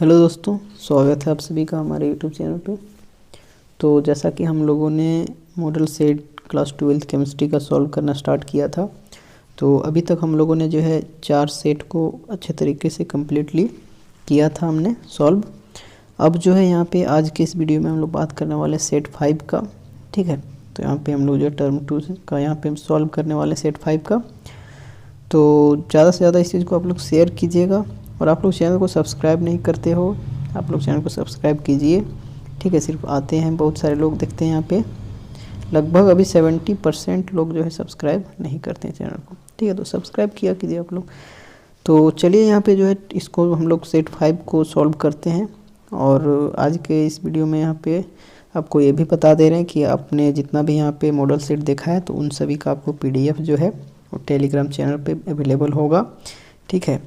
Hello दोस्तों, स्वागत है आप सभी का हमारे यूट्यूब चैनल पे। तो जैसा कि हम लोगों ने model set class 12th chemistry का सॉल्व करना स्टार्ट किया था, तो अभी तक हम लोगों ने जो है 4 सेट को अच्छे तरीके से कम्प्लीटली किया था हमने सॉल्व। अब जो है यहाँ पे आज के इस वीडियो में हम लोग बात करने वाले सेट 5 का। ठीक है, तो यहाँ पे हम लोग जो टर्म 2 का यहाँ पे हम सॉल्व करने वाले सेट 5 का। तो ज़्यादा से ज़्यादा इस चीज़ को आप लोग शेयर कीजिएगा, और आप लोग चैनल को सब्सक्राइब नहीं करते हो, आप लोग चैनल को सब्सक्राइब कीजिए। ठीक है, सिर्फ आते हैं बहुत सारे लोग देखते हैं यहाँ पे, लगभग अभी 70% लोग जो है सब्सक्राइब नहीं करते हैं चैनल को। ठीक है, तो सब्सक्राइब किया कीजिए आप लोग। तो चलिए यहाँ पे जो है इसको हम लोग सेट 5 को सॉल्व करते हैं। और आज के इस वीडियो में यहाँ पे आपको ये भी बता दे रहे हैं कि आपने जितना भी यहाँ पे मॉडल सेट देखा है तो उन सभी का आपको PDF जो है वो टेलीग्राम चैनल पे अवेलेबल होगा। ठीक है,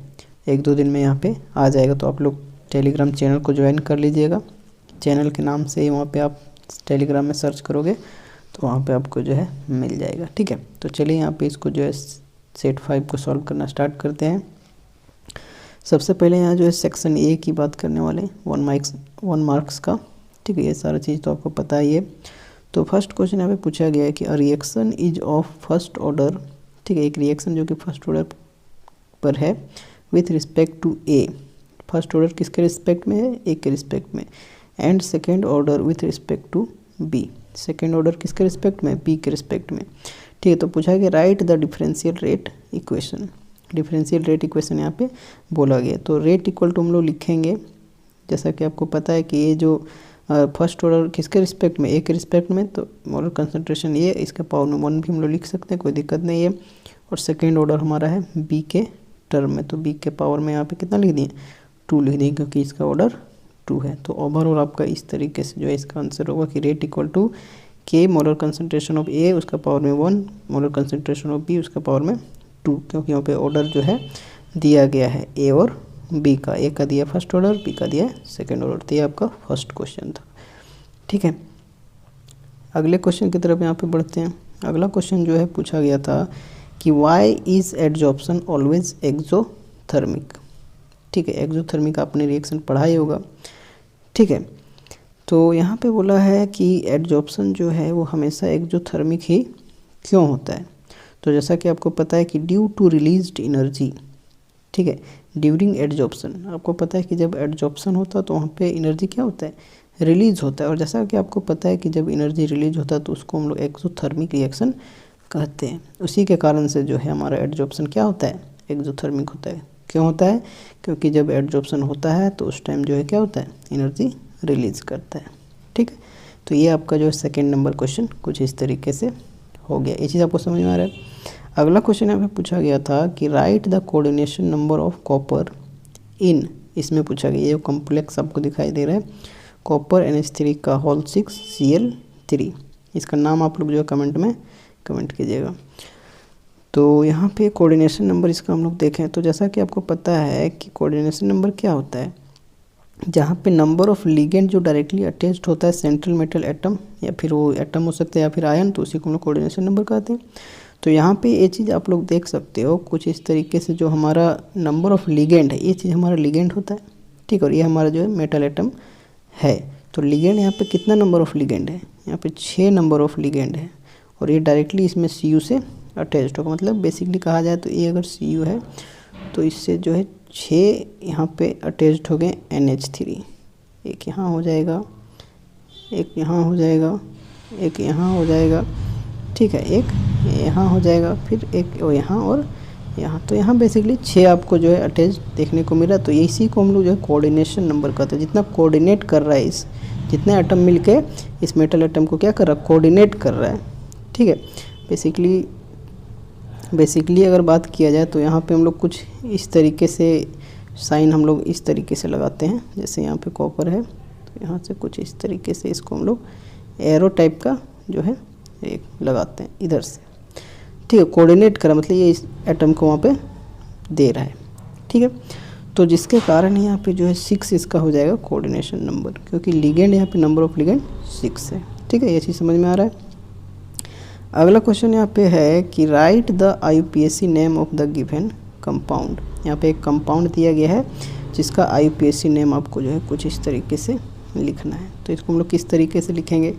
1-2 दिन में यहाँ पे आ जाएगा, तो आप लोग टेलीग्राम चैनल को ज्वाइन कर लीजिएगा। चैनल के नाम से ही वहाँ पे आप टेलीग्राम में सर्च करोगे तो वहाँ पे आपको जो है मिल जाएगा। ठीक है, तो चलिए यहाँ पे इसको जो है सेट 5 को सॉल्व करना स्टार्ट करते हैं। सबसे पहले यहाँ जो है सेक्शन ए की बात करने वाले 1 मार्क्स का। ठीक है, ये सारा चीज़ तो आपको पता ही है। तो फर्स्ट क्वेश्चन यहाँ पे पूछा गया है कि a reaction is of first order. ठीक है, एक रिएक्शन जो कि फर्स्ट ऑर्डर पर है with respect to A. First order किसके रिस्पेक्ट में है? ए के रिस्पेक्ट में। And second order with respect to B. Second order किसके रिस्पेक्ट में? बी के रिस्पेक्ट में। ठीक है, तो पूछा गया write the differential rate equation. Differential rate equation यहाँ पे बोला गया, तो रेट इक्वल टू हम लोग लिखेंगे, जैसा कि आपको पता है कि ये जो फर्स्ट ऑर्डर किसके रिस्पेक्ट में? ए के रिस्पेक्ट में, तो मोलर कंसंट्रेशन ये, इसके पावर में 1 भी हम लोग लिख सकते हैं, कोई दिक्कत नहीं है। और सेकेंड ऑर्डर हमारा है बी के टर्म में, तो बी के पावर में यहाँ पे कितना लिख दिए? 2 लिख दिए, क्योंकि इसका ऑर्डर 2 है। तो ओवरऑल आपका इस तरीके से जो है इसका आंसर होगा कि रेट इक्वल टू के मोलर कंसंट्रेशन ऑफ ए, उसका पावर में 1, मोलर कंसंट्रेशन ऑफ बी, उसका पावर में 2, क्योंकि यहाँ पे ऑर्डर जो है दिया गया है ए और बी का। ए का दिया फर्स्ट ऑर्डर, बी का दिया सेकेंड ऑर्डर। तो ये आपका फर्स्ट क्वेश्चन था। ठीक है, अगले क्वेश्चन की तरफ यहाँ पे बढ़ते हैं। अगला क्वेश्चन जो है पूछा गया था कि why is adsorption always exothermic. ठीक है, एक्सोथर्मिक आपने रिएक्शन पढ़ा ही होगा। ठीक है, तो यहाँ पे बोला है कि एडजॉर्प्शन जो है वो हमेशा एक्सोथर्मिक ही क्यों होता है? तो जैसा कि आपको पता है कि ड्यू टू रिलीज्ड एनर्जी। ठीक है, ड्यूरिंग एडजॉर्प्शन, आपको पता है कि जब एडजॉर्प्शन होता है तो वहाँ पे एनर्जी क्या होता है? रिलीज होता है। और जैसा कि आपको पता है कि जब एनर्जी रिलीज होता है तो उसको हम लोग एक्सोथर्मिक रिएक्शन कहते हैं। उसी के कारण से जो है हमारा एडजॉर्प्शन क्या होता है? एक्सोथर्मिक होता है। क्यों होता है? क्योंकि जब एडजॉर्प्शन होता है तो उस टाइम जो है क्या होता है? एनर्जी रिलीज करता है। ठीक है, तो ये आपका जो है सेकेंड नंबर क्वेश्चन कुछ इस तरीके से हो गया। ये चीज़ आपको समझ में आ रहा है। अगला क्वेश्चन यहाँ पे पूछा गया था कि right the coordination number of copper इन। इसमें पूछा गया, ये कॉम्प्लेक्स आपको दिखाई दे रहा है, कॉपर NH3 का होल 6 Cl3। इसका नाम आप लोग जो है कमेंट में कमेंट कीजिएगा। तो यहाँ पे कोऑर्डिनेशन नंबर इसका हम लोग देखें तो जैसा कि आपको पता है कि कोऑर्डिनेशन नंबर क्या होता है? जहाँ पे नंबर ऑफ लिगेंड जो डायरेक्टली अटैच्ड होता है सेंट्रल मेटल एटम, या फिर वो एटम हो सकता है या फिर आयन, तो उसी को हम लोग कोऑर्डिनेशन नंबर कहते हैं। तो यहाँ पे ये चीज़ आप लोग देख सकते हो कुछ इस तरीके से, जो हमारा नंबर ऑफ लिगेंड है, ये चीज़ हमारा लिगेंड होता है। ठीक, और ये हमारा जो है मेटल एटम है। तो लिगेंड यहाँ पे कितना नंबर ऑफ लिगेंड है? यहाँ पे 6 नंबर ऑफ लिगेंड है, और ये डायरेक्टली इसमें Cu से अटैच्ड होगा। मतलब बेसिकली कहा जाए तो ये अगर Cu है तो इससे जो है 6 यहाँ पे अटैच्ड हो गए NH3। एक यहाँ हो जाएगा, एक यहाँ हो जाएगा, एक यहाँ हो जाएगा। ठीक है, एक यहाँ हो जाएगा, फिर एक यहाँ और यहाँ। तो यहाँ बेसिकली 6 आपको जो है अटैच देखने को मिला। तो इसी को हम लोग जो है कोऑर्डिनेशन नंबर कहते हैं। जितना कोऑर्डिनेट कर रहा है, इस जितने एटम मिलके इस मेटल एटम को क्या कर रहा है? कोऑर्डिनेट कर रहा है। ठीक है, बेसिकली अगर बात किया जाए तो यहाँ पे हम लोग कुछ इस तरीके से साइन हम लोग इस तरीके से लगाते हैं। जैसे यहाँ पे कॉपर है तो यहाँ से कुछ इस तरीके से इसको हम लोग एरो टाइप का जो है एक लगाते हैं इधर से। ठीक है, कोऑर्डिनेट करा मतलब ये इस एटम को वहाँ पे दे रहा है। ठीक है, तो जिसके कारण यहाँ पे जो है 6 इसका हो जाएगा कोऑर्डिनेशन नंबर, क्योंकि लिगेंड यहाँ पे नंबर ऑफ लिगेंड 6 है। ठीक है, ये चीज़ समझ में आ रहा है। अगला क्वेश्चन यहाँ पे है कि right the IUPAC name of the given compound. यहाँ पे एक कंपाउंड दिया गया है जिसका IUPAC नेम आपको जो है कुछ इस तरीके से लिखना है। तो इसको हम लोग किस तरीके से लिखेंगे,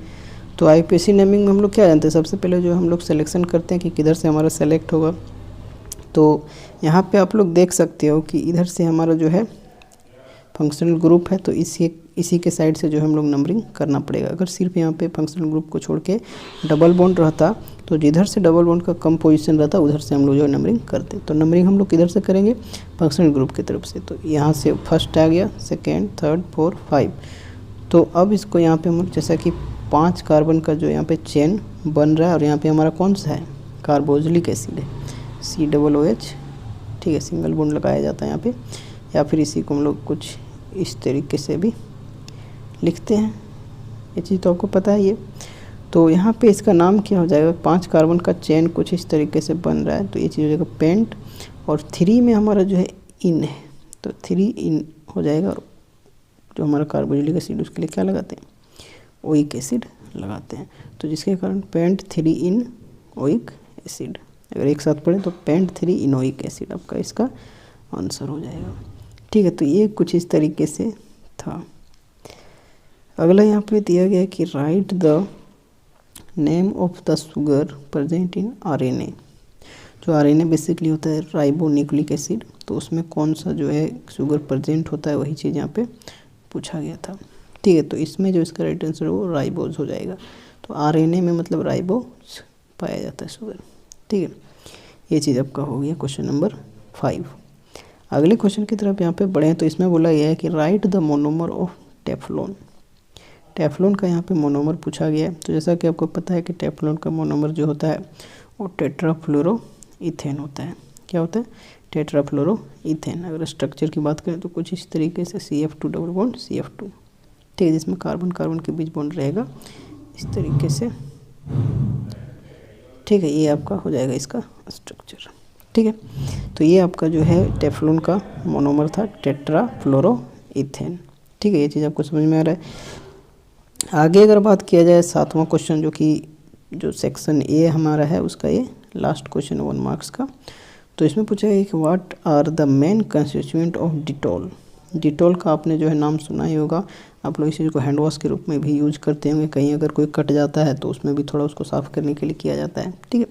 तो IUPAC नेमिंग में हम लोग क्या जानते हैं, सबसे पहले जो हम लोग सिलेक्शन करते हैं कि किधर से हमारा सेलेक्ट होगा। तो यहाँ पे आप लोग देख सकते हो कि इधर से हमारा जो है फंक्शनल ग्रुप है, तो इसी के साइड से जो हम लोग नंबरिंग करना पड़ेगा। अगर सिर्फ यहाँ पे फंक्शनल ग्रुप को छोड़ के डबल बॉन्ड रहता तो जिधर से डबल बॉन्ड का कम पोजीशन रहता उधर से हम लोग जो है नंबरिंग करते। तो नंबरिंग हम लोग किधर से करेंगे, फंक्शनल ग्रुप की तरफ से। तो यहाँ से फर्स्ट आ गया, सेकेंड, थर्ड, 4, 5। तो अब इसको यहाँ पे हम लोग जैसा कि 5 कार्बन का जो यहाँ पे चेन बन रहा है और यहाँ पे हमारा कौन सा है, कार्बोक्सिलिक एसिड है, COOH, ठीक है, सिंगल बॉन्ड लगाया जाता है यहाँ पे। या फिर इसी को हम लोग कुछ इस तरीके से भी लिखते हैं, ये चीज़ तो आपको पता ही है। तो यहाँ पे इसका नाम क्या हो जाएगा, 5 कार्बन का चेन कुछ इस तरीके से बन रहा है, तो ये चीज़ हो जाएगा पेंट। और 3 में हमारा जो है इन है, तो 3 इन हो जाएगा। और जो हमारा कार्बोक्सिलिक एसिड उसके लिए क्या लगाते हैं, ओइक एसिड लगाते हैं। तो जिसके कारण पेंट 3 इन ओइक एसिड, अगर एक साथ पढ़ें तो पेंट 3 इनोइक एसिड आपका इसका आंसर हो जाएगा। ठीक है, तो ये कुछ इस तरीके से था। अगला यहाँ पे दिया गया है कि right the name of the sugar present in RNA। जो RNA बेसिकली होता है राइबोन्यूक्लिक एसिड, तो उसमें कौन सा जो है शुगर प्रेजेंट होता है, वही चीज़ यहाँ पे पूछा गया था। ठीक है, तो इसमें जो इसका राइट आंसर है वो राइबोज हो जाएगा। तो RNA में मतलब राइबोज पाया जाता है शुगर। ठीक है, ये चीज़ आपका हो गया क्वेश्चन नंबर 5। अगले क्वेश्चन की तरफ यहाँ पे बढ़े हैं, तो इसमें बोला गया है कि right the monomer of Teflon. Teflon का यहाँ पे मोनोमर पूछा गया है। तो जैसा कि आपको पता है कि टेफ्लॉन का मोनोमर जो होता है वो टेट्राफ्लोरोइथेन होता है। क्या होता है, टेट्राफ्लोरोइथेन। अगर स्ट्रक्चर की बात करें तो कुछ इस तरीके से CF2 डबल बॉन्ड CF2, ठीक है, जिसमें कार्बन कार्बन के बीच बॉन्ड रहेगा इस तरीके से। ठीक है, ये आपका हो जाएगा इसका स्ट्रक्चर। ठीक है, तो ये आपका जो है टेफ्लॉन का मोनोमर था टेट्राफ्लोरोइथेन। ठीक है, ये चीज़ आपको समझ में आ रहा है। आगे अगर बात किया जाए 7वां क्वेश्चन, जो कि जो सेक्शन A हमारा है उसका ये लास्ट क्वेश्चन 1 मार्क्स का। तो इसमें पूछा गया कि what are the main constituent of Dettol. Dettol का आपने जो है नाम सुना ही होगा, आप लोग इस चीज़ को हैंड वॉश के रूप में भी यूज करते होंगे। कहीं अगर कोई कट जाता है तो उसमें भी थोड़ा उसको साफ़ करने के लिए किया जाता है। ठीक है,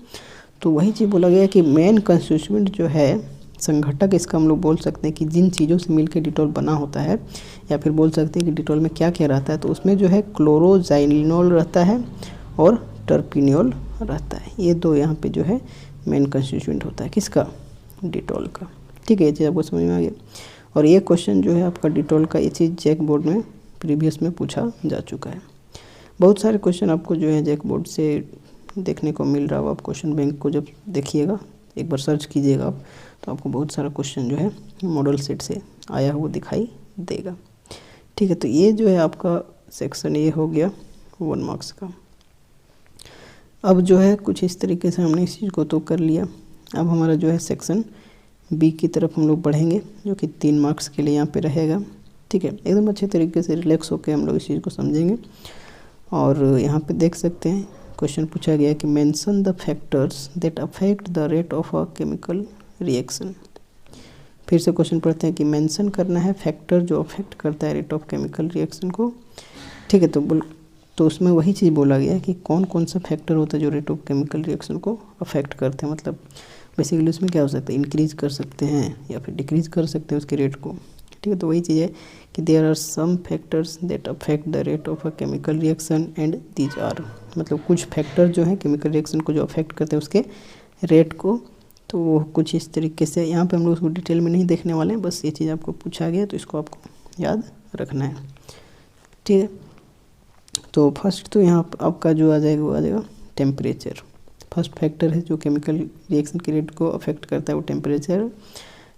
तो वही चीज़ बोला गया कि मेन कंस्टिट्यूएंट जो है, संघटक इसका हम लोग बोल सकते हैं कि जिन चीज़ों से मिलकर डिटॉल बना होता है, या फिर बोल सकते हैं कि डिटॉल में क्या क्या रहता है। तो उसमें जो है क्लोरोजाइलिनोल रहता है और टर्पिनियोल रहता है। ये दो यहाँ पे जो है मेन कंस्टिट्यूएंट होता है किसका, डिटॉल का। ठीक है, ये चीज़ आपको समझ में आ गया। और ये क्वेश्चन जो है आपका डिटॉल का, ये चीज़ जैक बोर्ड में प्रीवियस में पूछा जा चुका है। बहुत सारे क्वेश्चन आपको जो है जैक बोर्ड से देखने को मिल रहा हो। आप क्वेश्चन बैंक को जब देखिएगा, एक बार सर्च कीजिएगा आप, तो आपको बहुत सारा क्वेश्चन जो है मॉडल सेट से आया हुआ दिखाई देगा। ठीक है, तो ये जो है आपका सेक्शन ये हो गया 1 मार्क्स का। अब जो है कुछ इस तरीके से हमने इस चीज़ को तो कर लिया। अब हमारा जो है सेक्शन B की तरफ हम लोग बढ़ेंगे, जो कि 3 मार्क्स के लिए यहाँ पे रहेगा। ठीक है, एकदम अच्छे तरीके से रिलैक्स होकर हम लोग इस चीज़ को समझेंगे। और यहाँ पे देख सकते हैं क्वेश्चन पूछा गया कि mention the factors that affect the rate of a chemical reaction. फिर से क्वेश्चन पढ़ते हैं कि मेंशन करना है फैक्टर जो अफेक्ट करता है रेट ऑफ केमिकल रिएक्शन को। ठीक है, तो उसमें वही चीज़ बोला गया है कि कौन कौन सा फैक्टर होता है जो रेट ऑफ केमिकल रिएक्शन को अफेक्ट करते हैं। मतलब बेसिकली उसमें क्या हो सकता है, इंक्रीज कर सकते हैं या फिर डिक्रीज कर सकते हैं उसके रेट को। ठीक है, तो वही चीज़ है कि there are some factors that affect the rate of a chemical reaction and these are, मतलब कुछ फैक्टर जो है केमिकल रिएक्शन को जो अफेक्ट करते हैं उसके रेट को। तो वो कुछ इस तरीके से, यहाँ पे हम लोग उसको डिटेल में नहीं देखने वाले हैं, बस ये चीज़ आपको पूछा गया तो इसको आपको याद रखना है। ठीक है, तो फर्स्ट तो यहाँ आपका जो आ जाएगा वो आ जाएगा टेम्परेचर। फर्स्ट फैक्टर है जो केमिकल रिएक्शन के रेट को अफेक्ट करता है वो टेम्परेचर।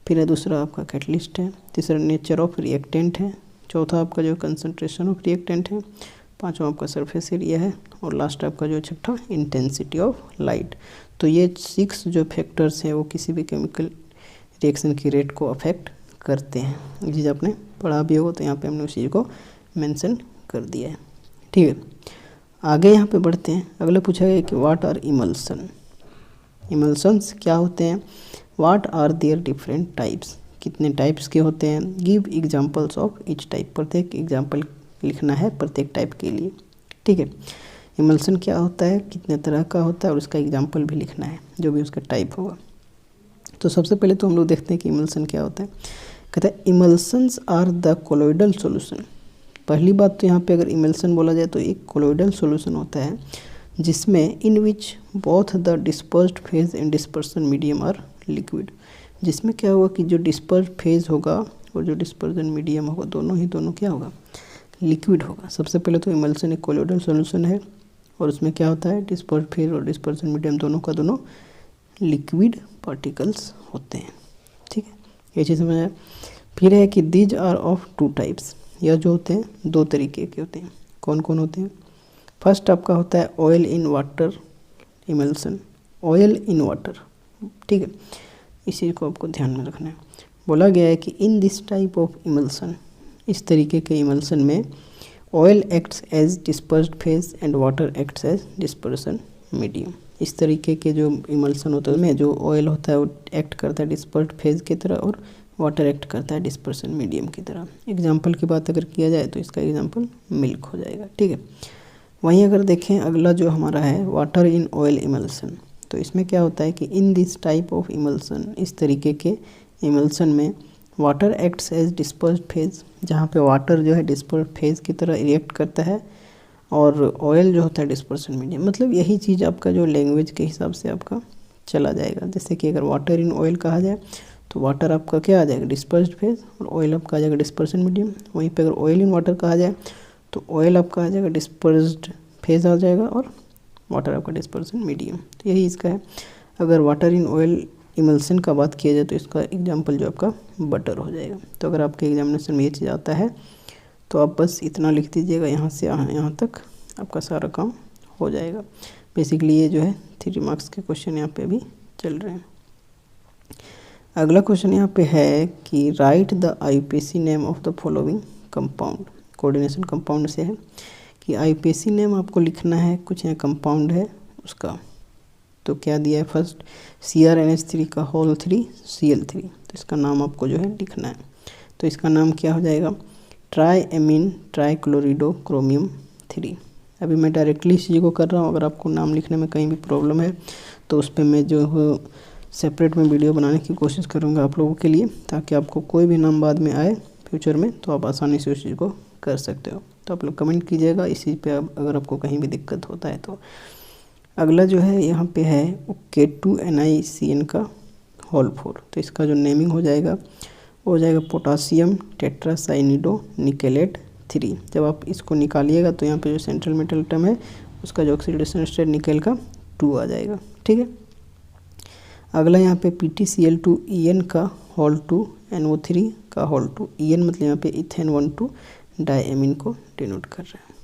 फिर है दूसरा आपका कैटलिस्ट है। तीसरा नेचर ऑफ रिएक्टेंट है। चौथा आपका जो कंसंट्रेशन ऑफ रिएक्टेंट है। पांचवा आपका सरफेस एरिया है। और लास्ट आपका जो छठा इंटेंसिटी ऑफ लाइट। तो ये 6 जो फैक्टर्स हैं वो किसी भी केमिकल रिएक्शन की रेट को अफेक्ट करते हैं। ये चीज़ आपने पढ़ा भी होगा, तो यहाँ पे हमने उस चीज़ को मेंशन कर दिया है। ठीक है, आगे यहाँ पे बढ़ते हैं। अगला पूछा गया कि व्हाट आर इमल्सन। इमल्सन्स क्या होते हैं, what are there different types, कितने टाइप्स के होते हैं, give examples of each type, प्रत्येक एग्जांपल लिखना है प्रत्येक टाइप के लिए, ठीक है। इमल्सन क्या होता है, कितने तरह का होता है और उसका एग्जांपल भी लिखना है जो भी उसका टाइप होगा। तो सबसे पहले तो हम लोग देखते हैं कि इमल्सन क्या होता है। कहता है इमल्सन्स आर द कोलोइडल सॉल्यूशन। पहली बात तो यहाँ पे अगर इमल्सन बोला जाए तो एक कोलोइडल सॉल्यूशन होता है जिसमें in which both the dispersed phase and dispersion medium are liquid. जिसमें क्या होगा कि जो डिस्पर्स्ड फेज होगा और जो डिस्पर्सन मीडियम होगा दोनों क्या होगा, लिक्विड होगा। सबसे पहले तो इमल्सन एक कोलोइडल सॉल्यूशन है और उसमें क्या होता है, डिस्पर्स्ड फेज और डिस्पर्सन मीडियम दोनों लिक्विड पार्टिकल्स होते हैं, ठीक है, ये चीज़ समझ आया। फिर है कि these are of two types, यह जो होते हैं दो तरीके के होते हैं। कौन कौन होते हैं? फर्स्ट आपका होता है oil in water emulsion, oil in water, ठीक है, इसी को आपको ध्यान में रखना है। बोला गया है कि in this type of emulsion, इस तरीके के इमल्सन में oil acts as dispersed phase and water acts as dispersion medium. इस तरीके के जो इमल्सन होता है उसमें जो ऑयल होता है वो एक्ट करता है डिस्पर्स्ड फेज की तरह और वाटर एक्ट करता है डिस्पर्सन मीडियम की तरह। एग्जाम्पल की बात अगर किया जाए तो इसका एग्जाम्पल मिल्क हो जाएगा, ठीक है। वहीं अगर देखें अगला जो हमारा है वाटर इन ऑयल इमल्सन, तो इसमें क्या होता है कि in this type of emulsion, इस तरीके के इमल्सन में water acts as dispersed phase, जहाँ पे वाटर जो है डिस्पर्स्ड फेज की तरह रिएक्ट करता है और ऑयल जो होता है डिस्पर्सन मीडियम। मतलब यही चीज़ आपका जो लैंग्वेज के हिसाब से आपका चला जाएगा। जैसे कि अगर वाटर इन ऑयल कहा जाए तो वाटर आपका क्या आ जाएगा, डिस्पर्स्ड फेज, और ऑयल आपका आ जाएगा डिस्पर्सन मीडियम। वहीं पे अगर ऑयल इन वाटर कहा जाए तो ऑयल आपका आ जाएगा डिस्पर्स्ड फेज आ जाएगा और वाटर आपका डिस्पर्सन मीडियम। तो यही इसका है। अगर वाटर इन ऑयल इमल्सन का बात किया जाए तो इसका एग्जाम्पल जो आपका बटर हो जाएगा। तो अगर आपके एग्जामिनेशन में ये चीज़ आता है तो आप बस इतना लिख दीजिएगा, यहाँ से यहाँ तक आपका सारा काम हो जाएगा। बेसिकली ये जो है 3 मार्क्स के क्वेश्चन यहाँ पे भी चल रहे हैं। अगला क्वेश्चन यहाँ पे है कि right the IUPAC name of the following compound. Coordination compound से है कि आईयूपीएसी नेम आपको लिखना है, कुछ यहाँ कंपाउंड है उसका। तो क्या दिया है, फर्स्ट CrNH3 का होल 3 Cl3, तो इसका नाम आपको जो है लिखना है। तो इसका नाम क्या हो जाएगा, ट्राईएमीन ट्राईक्लोरिडो क्रोमियम 3। अभी मैं डायरेक्टली इस चीज़ को कर रहा हूँ, अगर आपको नाम लिखने में कहीं भी प्रॉब्लम है तो उस पर मैं जो है सेपरेट में वीडियो बनाने की कोशिश करूँगा आप लोगों के लिए, ताकि आपको कोई भी नाम बाद में आए फ्यूचर में तो आप आसानी से उस चीज़ को कर सकते हो। तो आप लोग कमेंट कीजिएगा इस चीज़ पे अगर आपको कहीं भी दिक्कत होता है तो। अगला जो है यहाँ पे है K2NiCN का होल 4, तो इसका जो नेमिंग हो जाएगा वो हो जाएगा पोटासियम टेट्रासाइनिडो निकेलेट 3। जब आप इसको निकालिएगा तो यहाँ पे जो सेंट्रल मेटल एटम है उसका जो ऑक्सीडेशन स्टेट निकेल का 2 आ जाएगा, ठीक है। अगला यहाँ पे PtCl2En का होल 2 NO3 का होल 2, En मतलब यहाँ पे इथेन 1,2 डाईएमीन को डिनोट कर रहे हैं।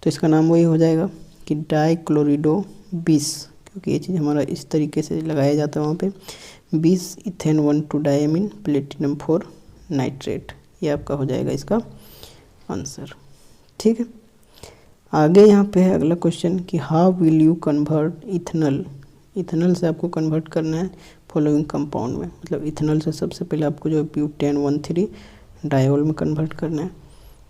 तो इसका नाम वही हो जाएगा कि डाईक्लोरिडो 20, क्योंकि ये चीज़ हमारा इस तरीके से लगाया जाता है वहाँ पे 20 इथेन 1,2 डाईएमीन प्लेटिनम 4 नाइट्रेट। ये आपका हो जाएगा इसका आंसर, ठीक है। आगे यहाँ पे है अगला क्वेश्चन कि how will you convert ethanol. Ethanol से आपको कन्वर्ट करना है फॉलोइंग कंपाउंड में। मतलब इथेनॉल से सबसे पहले आपको जो ब्यूटेन 1,3 डायोल में कन्वर्ट करना है।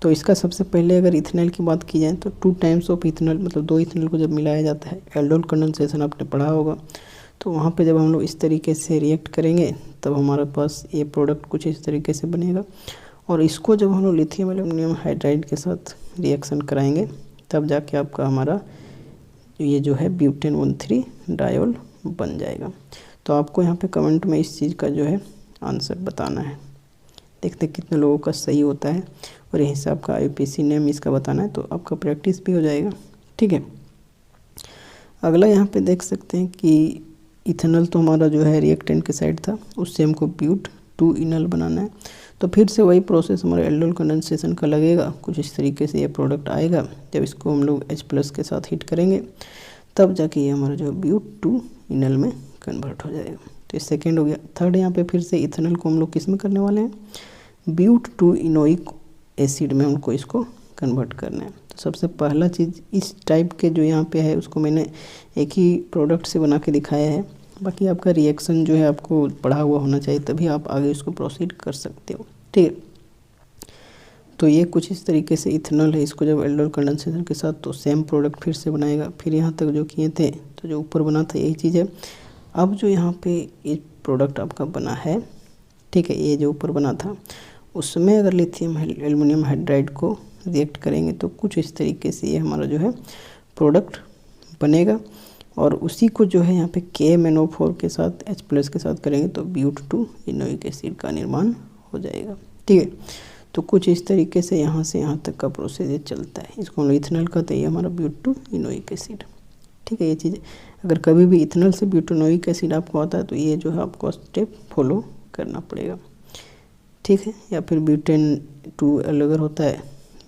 तो इसका सबसे पहले अगर इथेनॉल की बात की जाए तो 2 टाइम्स ऑफ इथेनॉल, मतलब 2 इथेनॉल को जब मिलाया जाता है, एल्डोल कंडेंसेशन आपने पढ़ा होगा, तो वहाँ पे जब हम लोग इस तरीके से रिएक्ट करेंगे तब हमारे पास ये प्रोडक्ट कुछ इस तरीके से बनेगा। और इसको जब हम लोग लिथियम एल्युमिनियम हाइड्राइड के साथ रिएक्शन कराएंगे तब जाके आपका हमारा ये जो है ब्यूटेन 1,3 डायोल बन जाएगा। तो आपको यहाँ पे कमेंट में इस चीज़ का जो है आंसर बताना है। देखते कितने लोगों का सही होता है और यहीं से आपका आईयूपीएसी नेम इसका बताना है, तो आपका प्रैक्टिस भी हो जाएगा, ठीक है। अगला यहाँ पे देख सकते हैं कि इथेनॉल तो हमारा जो है रिएक्टेंट के साइड था, उससे हमको ब्यूट 2 इनॉल बनाना है। तो फिर से वही प्रोसेस हमारे एल्डोल कंडेंसेशन का लगेगा, कुछ इस तरीके से ये प्रोडक्ट आएगा। जब इसको हम लोग H+ के साथ हीट करेंगे तब जाके ये हमारा जो ब्यूट 2 इनॉल में कन्वर्ट हो जाएगा। तो ये सेकेंड हो गया। थर्ड यहाँ पे फिर से इथेनॉल को हम लोग किस में करने वाले हैं, ब्यूट 2 इनोइक एसिड में हमको इसको कन्वर्ट करना है। तो सबसे पहला चीज़ इस टाइप के जो यहाँ पे है उसको मैंने एक ही प्रोडक्ट से बना के दिखाया है, बाकी आपका रिएक्शन जो है आपको पढ़ा हुआ होना चाहिए, तभी आप आगे उसको प्रोसीड कर सकते हो। ठीक है, तो ये कुछ इस तरीके से इथेनॉल है, इसको जब एल्डोल कंडेंसेशन के साथ तो सेम प्रोडक्ट फिर से बनाएगा। फिर यहाँ तक जो किए थे तो जो ऊपर बना था यही चीज़ है। अब जो यहाँ पे ये प्रोडक्ट आपका बना है, ठीक है, ये जो ऊपर बना था उसमें अगर लिथियम एल्युमिनियम हाइड्राइड को रिएक्ट करेंगे तो कुछ इस तरीके से ये हमारा जो है प्रोडक्ट बनेगा। और उसी को जो है यहाँ पे KMnO4 के साथ H+ के साथ करेंगे तो ब्यूट-2 इनोइक एसिड का निर्माण हो जाएगा। ठीक है, तो कुछ इस तरीके से यहाँ तक का प्रोसेस चलता है। इसको हम लोग इथेनॉल कहते हैं, ये हमारा ब्यूट-2 इनोइक एसिड। ठीक है, ये चीज़ अगर कभी भी इथेनॉल से ब्यूटानोइक एसिड आपको आता है तो ये जो है आपको स्टेप फॉलो करना पड़ेगा। ठीक है, या फिर ब्यूटेन-2 अगर होता है,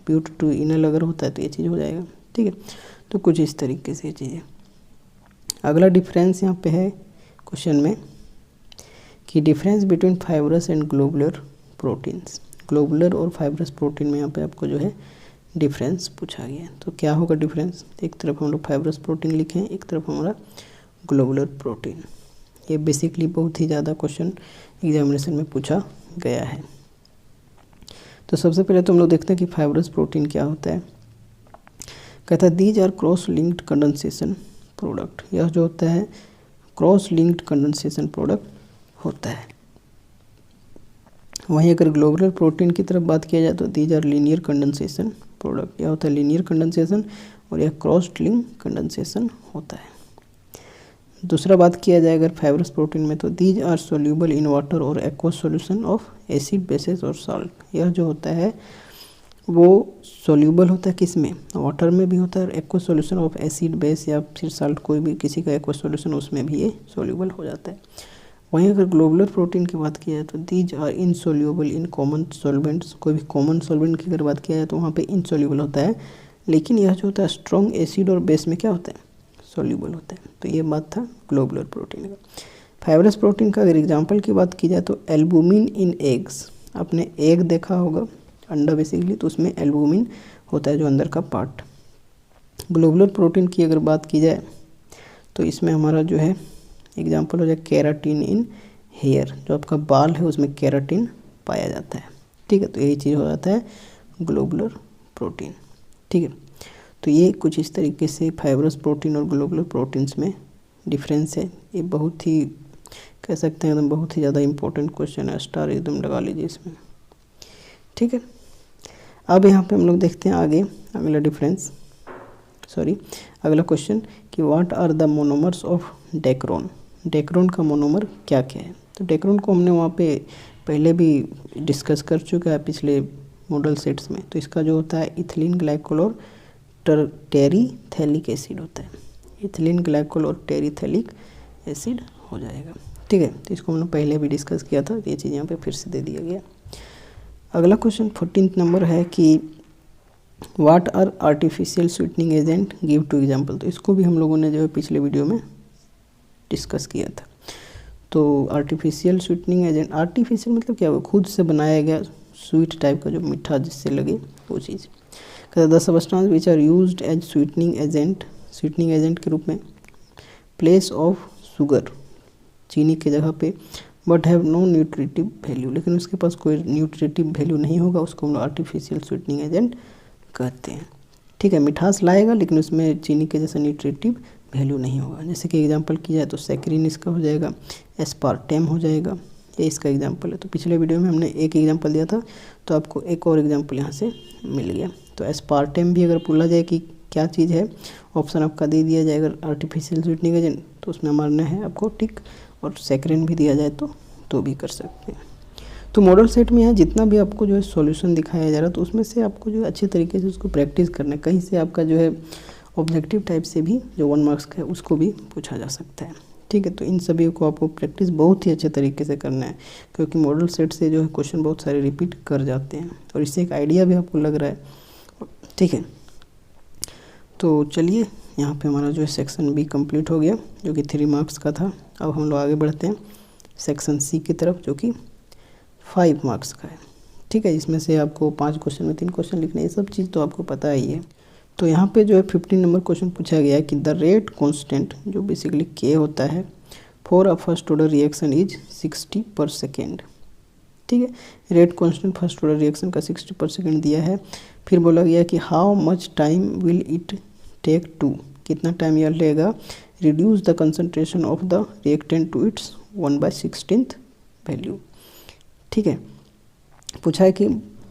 ब्यूट-2 इनल अगर होता है तो ये चीज़ हो जाएगा। ठीक है, तो कुछ इस तरीके से ये चीज़ें। अगला डिफरेंस यहाँ पे है क्वेश्चन में कि difference between fibrous and globular proteins. Globular और फाइब्रस प्रोटीन में यहाँ पे आपको जो है डिफरेंस पूछा गया है। तो क्या होगा डिफरेंस, एक तरफ हम लोग फाइब्रस प्रोटीन लिखे हैं, एक तरफ हमारा ग्लोबुलर प्रोटीन। ये बेसिकली बहुत ही ज़्यादा क्वेश्चन एग्जामिनेशन में पूछा गया है। तो सबसे पहले तो हम लोग देखते हैं कि फाइब्रस प्रोटीन क्या होता है। कहता है these are cross linked condensation product. यह जो होता है क्रॉस लिंक्ड कंडेंसेशन प्रोडक्ट होता है। वहीं अगर ग्लोबुलर प्रोटीन की तरफ बात किया जाए तो these are linear condensation product. यह होता है लीनियर कंडेंसेशन और यह क्रॉस लिंक कंडेंसेशन होता है। दूसरा बात किया जाए अगर फाइब्रस प्रोटीन में तो these are soluble in water और aqueous solution of acid bases और सॉल्ट। यह जो होता है वो सोल्यूबल होता है किस में, वाटर में भी होता है, और aqueous solution of acid base या फिर सॉल्ट कोई भी किसी का एक्वस सॉल्यूशन उसमें भी ये सोल्यूबल हो जाता है। वहीं अगर ग्लोबुलर प्रोटीन की बात की जाए तो these are insoluble in common solvents. कोई भी कॉमन सॉल्वेंट की अगर बात किया जाए तो वहाँ पे इनसोल्यूबल होता है, लेकिन यह जो होता है स्ट्रॉन्ग एसिड और बेस में क्या होता है, सोल्यूबल होता है। तो ये बात था ग्लोबुलर प्रोटीन का। फाइब्रस प्रोटीन का अगर एग्जाम्पल की बात की जाए तो एल्बुमिन इन एग्स। आपने एग देखा होगा, अंडा बेसिकली, तो उसमें एल्बुमिन होता है जो अंदर का पार्ट। ग्लोबुलर प्रोटीन की अगर बात की जाए तो इसमें हमारा जो है एग्जाम्पल हो जाए केराटिन इन हेयर। जो आपका बाल है उसमें केराटिन पाया जाता है। ठीक है, तो यही चीज़ हो जाता है ग्लोबुलर प्रोटीन। ठीक है, तो ये कुछ इस तरीके से फाइब्रस प्रोटीन और ग्लोबुलर प्रोटीन्स में डिफरेंस है। ये बहुत ही कह सकते हैं एकदम बहुत ही ज़्यादा इंपॉर्टेंट क्वेश्चन है, स्टार एकदम लगा लीजिए इसमें। ठीक है, अब यहाँ पे हम लोग देखते हैं आगे अगला डिफरेंस, अगला क्वेश्चन कि what are the monomers of Dacron. Dacron का मोनोमर क्या क्या है। तो डेक्रोन को हमने वहाँ पे पहले भी डिस्कस कर चुका है पिछले मॉडल सेट्स में। तो इसका जो होता है इथिलीन ग्लाइकोल और टेरिथैलिक एसिड होता है। इथिलीन ग्लाइकोल और टेरिथैलिक एसिड हो जाएगा। ठीक है, तो इसको हमने पहले भी डिस्कस किया था, ये चीज़ यहाँ पे फिर से दे दिया गया। अगला क्वेश्चन 14 नंबर है कि what are artificial sweetening agent, give two example. तो इसको भी हम लोगों ने जो है पिछले वीडियो में डिस्कस किया था। तो आर्टिफिशियल स्वीटनिंग एजेंट, आर्टिफिशियल मतलब क्या, खुद से बनाया गया स्वीट टाइप का जो मीठा जिससे लगे वो चीज़। The substance which are used as sweetening agent के रूप में प्लेस ऑफ शुगर, चीनी के जगह पे, but have no nutritive value, लेकिन उसके पास कोई न्यूट्रिटिव वैल्यू नहीं होगा, उसको हम लोग आर्टिफिशियल स्वीटनिंग एजेंट कहते हैं। ठीक है, मिठास लाएगा लेकिन उसमें चीनी के जैसा न्यूट्रिटिव वैल्यू नहीं होगा। जैसे कि एग्जांपल किया जाए तो सैकरीन इसका हो जाएगा, एस्पार्टेम हो जाएगा, ये इसका एग्जांपल है। तो पिछले वीडियो में हमने एक एग्जांपल दिया था, तो आपको एक और एग्जांपल यहाँ से मिल गया। तो एस्पार्टेम भी अगर बोला जाए कि क्या चीज़ है, ऑप्शन आपका दे दिया जाएगा आर्टिफिशियल स्वीटनिंग एजेंट, तो उसमें मारना है आपको टिक, और सैकरीन भी दिया जाए तो भी कर सकते हैं। तो मॉडल सेट में यहाँ जितना भी आपको जो है सॉल्यूशन दिखाया जा रहा है, तो उसमें से आपको जो है अच्छे तरीके से उसको प्रैक्टिस करना है। कहीं से आपका जो है ऑब्जेक्टिव टाइप से भी जो 1 मार्क्स का है उसको भी पूछा जा सकता है। ठीक है, तो इन सभी को आपको प्रैक्टिस बहुत ही अच्छे तरीके से करना है, क्योंकि मॉडल सेट से जो है क्वेश्चन बहुत सारे रिपीट कर जाते हैं और इससे एक आइडिया भी आपको लग रहा है। ठीक है, तो चलिए यहाँ पे हमारा जो है सेक्शन बी कंप्लीट हो गया, जो कि 3 मार्क्स का था। अब हम लोग आगे बढ़ते हैं सेक्शन सी की तरफ, जो कि 5 मार्क्स का है। ठीक है, इसमें से आपको 5 क्वेश्चन में 3 क्वेश्चन लिखने, ये सब चीज़ तो आपको पता ही है। तो यहाँ पे जो है 15 नंबर क्वेश्चन पूछा गया है कि द रेट कांस्टेंट, जो बेसिकली के होता है, for a first order reaction is 60 पर सेकेंड। ठीक है, rate constant first order reaction का 60 पर सेकेंड दिया है। फिर बोला गया कि how much time will it take to, कितना टाइम यह लेगा reduce the concentration of the reactant to its 1/16 value. ठीक है, पूछा है कि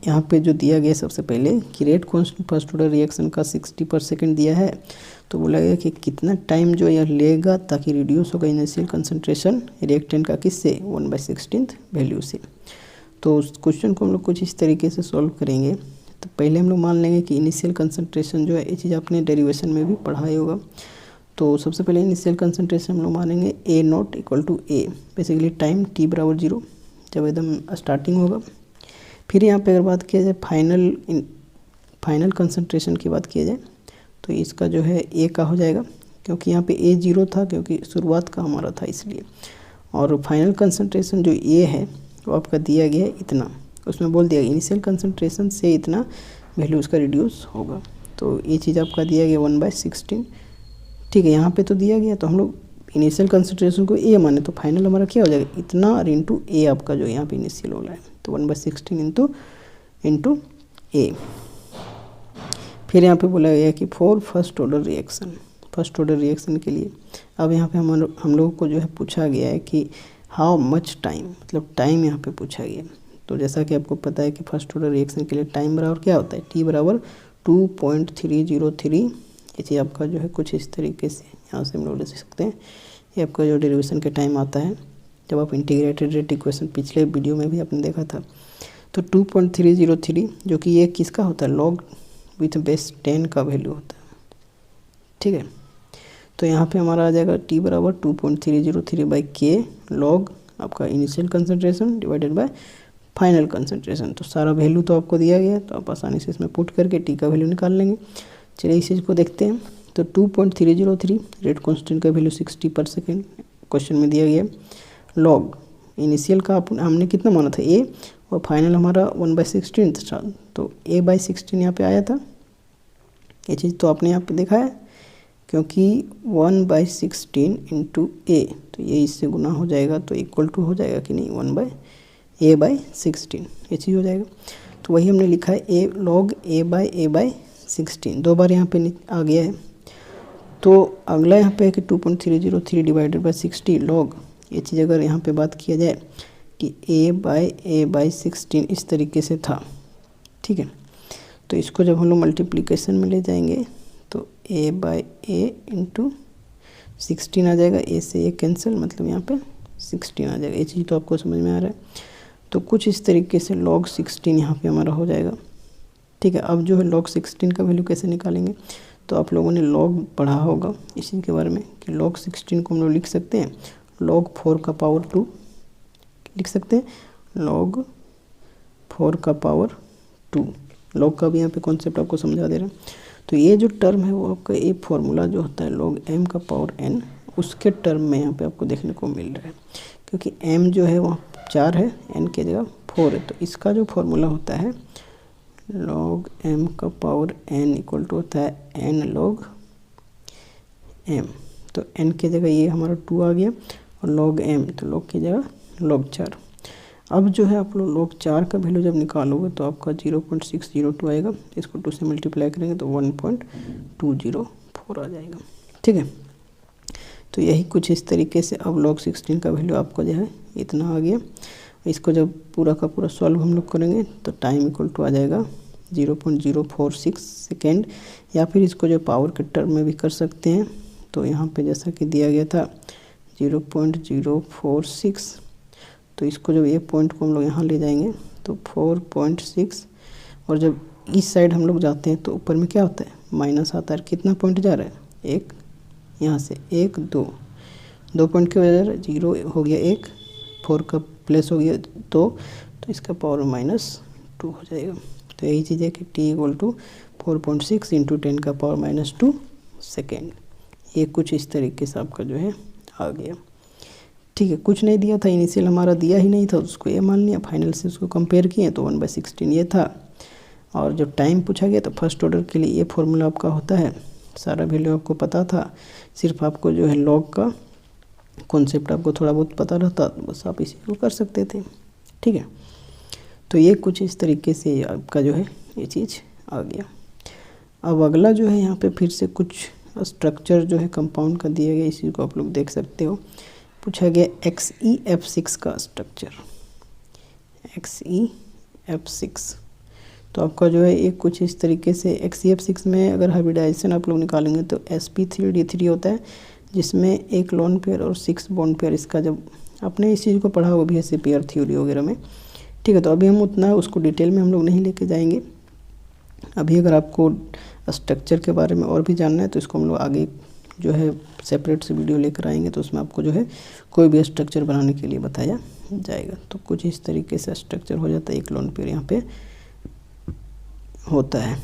यहाँ पे जो दिया गया सबसे पहले कि rate constant first order reaction का 60 पर सेकेंड दिया है, तो बोला गया कि कितना टाइम जो यह लेगा ताकि रिड्यूस होगा इनिशियल कंसंट्रेशन रिएक्टेंट का, किससे 1/16 वैल्यू से। तो उस क्वेश्चन को हम लोग कुछ इस तरीके से सॉल्व करेंगे। तो पहले हम लोग मान लेंगे कि इनिशियल कंसंट्रेशन जो है, ये चीज़ आपने डेरिवेशन में भी पढ़ा ही होगा। तो सबसे पहले इनिशियल कंसंट्रेशन हम लोग मानेंगे A not equal to A, basically time t बराबर 0 जब एकदम स्टार्टिंग होगा। फिर यहाँ पे अगर बात किया जाए फाइनल कंसंट्रेशन की बात किया जाए तो इसका जो है ए का हो जाएगा, क्योंकि यहाँ पे ए 0 था क्योंकि शुरुआत का हमारा था इसलिए। और फाइनल कंसंट्रेशन जो ए है वो आपका दिया गया है इतना, उसमें बोल दिया इनिशियल कंसंट्रेशन से इतना वैल्यू उसका रिड्यूस होगा। तो ये चीज़ आपका दिया गया 1/16। ठीक है, यहाँ पे तो दिया गया, तो हम लोग इनिशियल कंसंट्रेशन को ए माने तो फाइनल हमारा क्या हो जाएगा इतना इंटू ए, आपका जो यहाँ पे इनिशियल हो रहा है, तो 1/16 इंटू ए। फिर यहाँ पे बोला गया कि फॉर फर्स्ट ऑर्डर रिएक्शन के लिए अब यहाँ पे हम लोगों को जो है पूछा गया है कि हाउ मच टाइम, मतलब टाइम यहाँ पे पूछा गया। तो जैसा कि आपको पता है कि फर्स्ट ऑर्डर रिएक्शन के लिए टाइम बराबर क्या होता है, t बराबर 2.303। ये चीज़ आपका जो है कुछ इस तरीके से यहाँ से हम लोग ले सकते हैं। ये आपका जो डेरिवेशन का टाइम आता है जब आप इंटीग्रेटेड रेट इक्वेशन पिछले वीडियो में भी आपने देखा था। तो 2.303 जो कि ये किसका होता है, लॉग विथ बेस 10 का वैल्यू होता है। ठीक है, तो यहाँ पे हमारा आ जाएगा t बराबर 2.303/k लॉग आपका initial concentration divided by final concentration. तो सारा वैल्यू तो आपको दिया गया है, तो आप आसानी से इसमें पुट करके t का वैल्यू निकाल लेंगे। चलिए इस चीज़ को देखते हैं। तो 2.303 रेट कांस्टेंट का वैल्यू 60 पर सेकेंड क्वेश्चन में दिया गया। लॉग इनिशियल का हमने कितना माना था a, और फाइनल हमारा 1/16 था, तो a/16 यहाँ पे आया था। ये चीज़ तो आपने यहाँ पे देखा है, क्योंकि 1/16 इंटू ए, तो ये इससे गुना हो जाएगा तो इक्वल टू हो जाएगा कि नहीं 1/a/16, ये चीज़ हो जाएगा। तो वही हमने लिखा है a log a/16, 2 बार यहाँ पे आ गया है। तो अगला यहाँ पे है कि 2.303 डिवाइडेड बाई 60 लॉग, ये चीज़ अगर यहाँ पे बात किया जाए कि a/a/16 इस तरीके से था। ठीक है, तो इसको जब हम लोग मल्टीप्लिकेशन में ले जाएंगे तो a/a इंटू 16 आ जाएगा, a से a कैंसिल, मतलब यहाँ पे 16 आ जाएगा। ये चीज़ तो आपको समझ में आ रहा है। तो कुछ इस तरीके से log 16 यहाँ पे हमारा हो जाएगा। ठीक है, अब जो है log 16 का वैल्यू कैसे निकालेंगे, तो आप लोगों ने log पढ़ा होगा इसी के बारे में कि log 16 को हम लोग लिख सकते हैं log 4 का पावर 2 लिख सकते हैं, log 4 का पावर 2। log का भी यहाँ पे कॉन्सेप्ट आपको समझा दे रहे हैं। तो ये जो टर्म है वो आपका ये फॉर्मूला जो होता है log m का पावर n, उसके टर्म में यहाँ पे आपको देखने को मिल रहा है, क्योंकि m जो है वहाँ 4 है, n के जगह 4 है। तो इसका जो फॉर्मूला होता है log m का पावर n इक्वल टू होता है n log m। तो n के जगह ये हमारा 2 आ गया, और log m तो log की जगह log 4। अब जो है आप लोग log 4 का वैल्यू जब निकालोगे तो आपका 0.602 आएगा, इसको 2 से मल्टीप्लाई करेंगे तो 1.204 आ जाएगा। ठीक है, तो यही कुछ इस तरीके से अब log 16 का वैल्यू आपको जो है इतना आ गया। इसको जब पूरा का पूरा सॉल्व हम लोग करेंगे तो टाइम इक्वल टू आ जाएगा 0.046 सेकेंड, या फिर इसको जो पावर के टर्म में भी कर सकते हैं। तो यहाँ पे जैसा कि दिया गया था 0.046, तो इसको जब ये पॉइंट को हम लोग यहाँ ले जाएंगे तो 4.6, और जब इस साइड हम लोग जाते हैं तो ऊपर में क्या होता है माइनस आता है। कितना पॉइंट जा रहा है, एक, यहाँ से 1 2 पॉइंट की वजह से 0 हो गया, 1 4 का प्लस हो गया 2, तो इसका पावर -2 हो जाएगा। तो यही चीज़ है कि t इक्वल टू 4.6 इंटू 10 का पावर -2 सेकेंड। ये कुछ इस तरीके से आपका जो है आ गया। ठीक है, कुछ नहीं दिया था, इनिशियल हमारा दिया ही नहीं था, उसको ये मान लिया, फाइनल से उसको कंपेयर किए तो 1/16 ये था। और जब टाइम पूछा गया तो फर्स्ट ऑर्डर के लिए ये फॉर्मूला आपका होता है, सारा वैल्यू आपको पता था, सिर्फ आपको जो है लॉग का कॉन्सेप्ट आपको थोड़ा बहुत पता रहता तो बस आप इसी को कर सकते थे। ठीक है, तो ये कुछ इस तरीके से आपका जो है ये चीज़ आ गया। अब अगला जो है यहाँ पे फिर से कुछ स्ट्रक्चर जो है कंपाउंड का दिया गया, इसी को आप लोग देख सकते हो। पूछा गया XeF6 का स्ट्रक्चर, XeF6। तो आपका जो है एक कुछ इस तरीके से XeF6 में अगर हाइब्रिडाइजेशन आप लोग निकालेंगे तो sp3d3 होता है, जिसमें एक लोन पेयर और 6 बॉन्ड पेयर। इसका जब आपने इस चीज़ को पढ़ा वो भी ऐसे पेयर थ्योरी वगैरह में। ठीक है, तो अभी हम उतना उसको डिटेल में हम लोग नहीं लेके जाएंगे। अभी अगर आपको स्ट्रक्चर के बारे में और भी जानना है तो इसको हम लोग आगे जो है सेपरेट से वीडियो लेकर आएंगे, तो उसमें आपको जो है कोई भी स्ट्रक्चर बनाने के लिए बताया जाएगा। तो कुछ इस तरीके से स्ट्रक्चर हो जाता है, एक लोन पेयर यहाँ पे होता है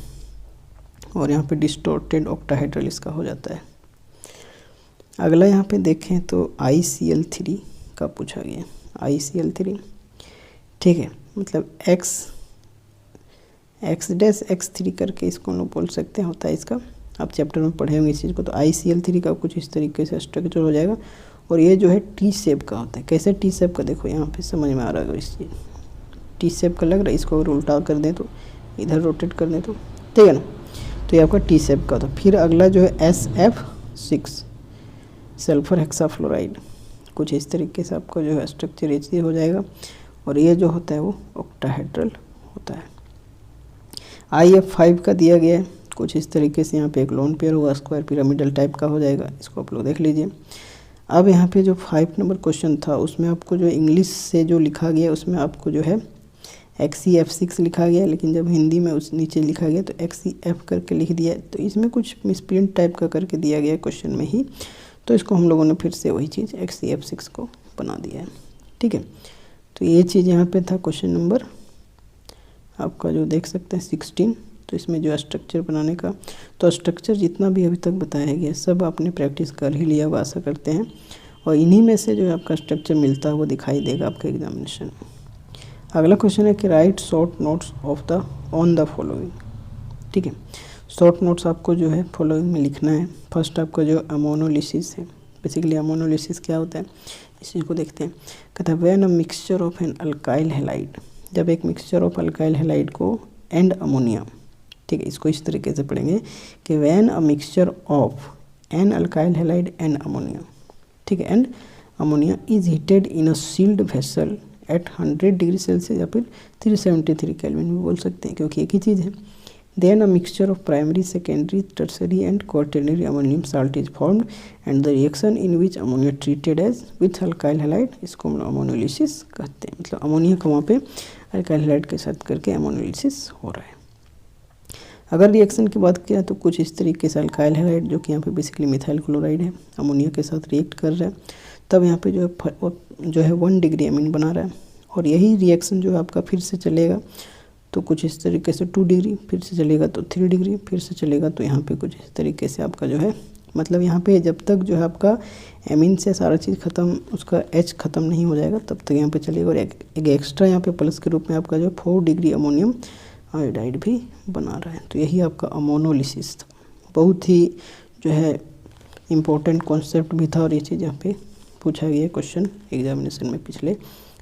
और यहाँ पे डिस्टॉर्टेड ऑक्टाहेड्रल इसका हो जाता है। अगला यहाँ पे देखें तो ICl3 का पूछा गया, ICl3। ठीक है, मतलब x-x3 करके इसको हम लोग बोल सकते हैं, होता है इसका। आप चैप्टर में पढ़े होंगे इस चीज़ को। तो ICl3 का कुछ इस तरीके से स्ट्रक्चर हो जाएगा और ये जो है टी शेप का होता है। कैसे टी शेप का, देखो यहाँ पे समझ में आ रहा है। इस टी शेप का लग रहा है, इसको अगर उल्टा कर दें तो इधर रोटेट कर दें तो ठीक है ना, तो ये आपका टी शेप का था। फिर अगला जो है SF6 सल्फर हेक्साफ्लोराइड, कुछ इस तरीके से आपका जो है स्ट्रक्चर ये हो जाएगा और ये जो होता है वो ऑक्टाहेड्रल होता है। IF5 का दिया गया है कुछ इस तरीके से, यहाँ पे एक लोन पेयर होगा, स्क्वायर पिरामिडल टाइप का हो जाएगा। इसको आप लोग देख लीजिए। अब यहाँ पे जो 5 नंबर क्वेश्चन था उसमें आपको जो इंग्लिश से जो लिखा गया उसमें आपको जो है XeF6 लिखा गया, लेकिन जब हिंदी में उस नीचे लिखा गया तो XeF करके लिख दिया। तो इसमें कुछ मिसप्रिंट टाइप का करके दिया गया क्वेश्चन में ही, तो इसको हम लोगों ने फिर से वही चीज़ XeF6 को बना दिया है। ठीक है, तो ये चीज़ यहाँ पे था क्वेश्चन नंबर आपका जो देख सकते हैं 16। तो इसमें जो स्ट्रक्चर बनाने का, तो स्ट्रक्चर जितना भी अभी तक बताया गया सब आपने प्रैक्टिस कर ही लिया हुआ आशा करते हैं, और इन्हीं में से जो आपका स्ट्रक्चर मिलता है वो दिखाई देगा आपके एग्जामिनेशन में। अगला क्वेश्चन है कि right short notes of the on the following. ठीक है, शॉर्ट नोट्स आपको जो है फॉलोइंग में लिखना है। फर्स्ट आपका जो अमोनोलिसिस है, बेसिकली अमोनोलिसिस क्या होता है इस चीज़ को देखते हैं। कहता है when a mixture of an alkyl halide, जब एक मिक्सचर ऑफ अल्काइल हैलाइड को एंड अमोनिया। ठीक है, इसको इस तरीके से पढ़ेंगे कि when a mixture of an alkyl halide and ammonia, ठीक है, and ammonia is heated in a sealed vessel at 100 degree Celsius या फिर 373 केल्विन भी बोल सकते हैं क्योंकि एक ही चीज़ है। Then a mixture of primary, secondary, tertiary and quaternary ammonium salt is formed and the reaction in which ammonia treated as with alkyl halide, इसको हम अमोनोलिसिस कहते हैं। मतलब अमोनिया को वहाँ पे अल्काइल हैलाइड के साथ करके अमोनोलिसिस हो रहा है। अगर रिएक्शन की बात किया तो कुछ इस तरीके से अल्काइल हैलाइड जो कि यहाँ पे बेसिकली मिथाइल क्लोराइड है अमोनिया के साथ रिएक्ट कर रहा है, तब यहाँ पे जो है 1 डिग्री अमीन बना रहा है। और यही रिएक्शन जो है आपका फिर से चलेगा तो कुछ इस तरीके से 2 डिग्री, फिर से चलेगा तो 3 डिग्री, फिर से चलेगा तो यहाँ पे कुछ इस तरीके से आपका जो है, मतलब यहाँ पे जब तक जो है आपका एमीन से सारा चीज़ ख़त्म, उसका H ख़त्म नहीं हो जाएगा तब तक यहाँ पे चलेगा। और एक एक्स्ट्रा यहाँ पे प्लस के रूप में आपका जो 4 डिग्री अमोनियम आयोडाइड भी बना रहा है। तो यही आपका अमोनोलिसिस था। बहुत ही जो है इम्पोर्टेंट कॉन्सेप्ट भी था और ये चीज़ यहाँ पे पूछा गया क्वेश्चन एग्जामिनेशन में पिछले